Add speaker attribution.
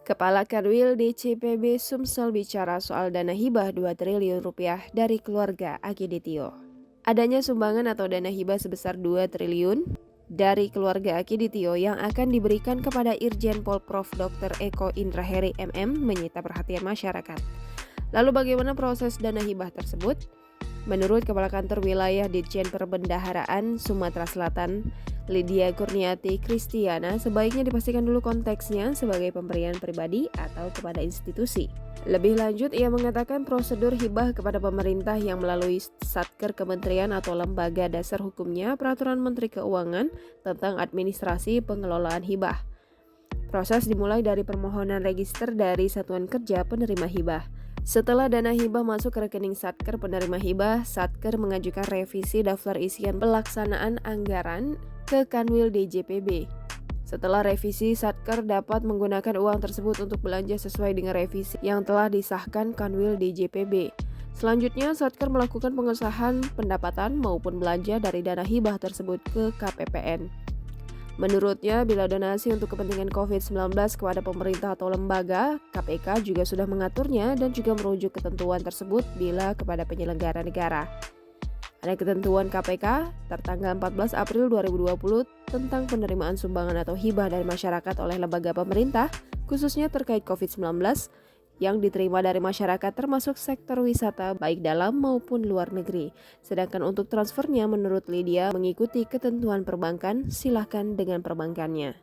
Speaker 1: Kepala Kanwil DCPB Sumsel bicara soal dana hibah 2 triliun rupiah dari keluarga Akiditio. Adanya sumbangan atau dana hibah sebesar 2 triliun dari keluarga Akiditio yang akan diberikan kepada Irjen Pol Prof. Dr. Eko Indraheri MM menyita perhatian masyarakat. Lalu bagaimana proses dana hibah tersebut? Menurut Kepala Kantor Wilayah Ditjen Perbendaharaan Sumatera Selatan, Lydia Kurniati Kristiana, sebaiknya dipastikan dulu konteksnya sebagai pemberian pribadi atau kepada institusi. Lebih lanjut, ia mengatakan prosedur hibah kepada pemerintah yang melalui Satker Kementerian atau lembaga dasar hukumnya Peraturan Menteri Keuangan tentang administrasi pengelolaan hibah. Proses dimulai dari permohonan register dari Satuan Kerja Penerima Hibah. Setelah dana hibah masuk ke rekening Satker penerima hibah, Satker mengajukan revisi daftar isian pelaksanaan anggaran ke Kanwil DJPB. Setelah revisi, Satker dapat menggunakan uang tersebut untuk belanja sesuai dengan revisi yang telah disahkan Kanwil DJPB. Selanjutnya, Satker melakukan pengesahan pendapatan maupun belanja dari dana hibah tersebut ke KPPN. Menurutnya, bila donasi untuk kepentingan COVID-19 kepada pemerintah atau lembaga, KPK juga sudah mengaturnya dan juga merujuk ketentuan tersebut bila kepada penyelenggara negara. Ada ketentuan KPK tertanggal 14 April 2020 tentang penerimaan sumbangan atau hibah dari masyarakat oleh lembaga pemerintah, khususnya terkait COVID-19, yang diterima dari masyarakat termasuk sektor wisata baik dalam maupun luar negeri. Sedangkan untuk transfernya menurut Lydia mengikuti ketentuan perbankan, silakan dengan perbankannya.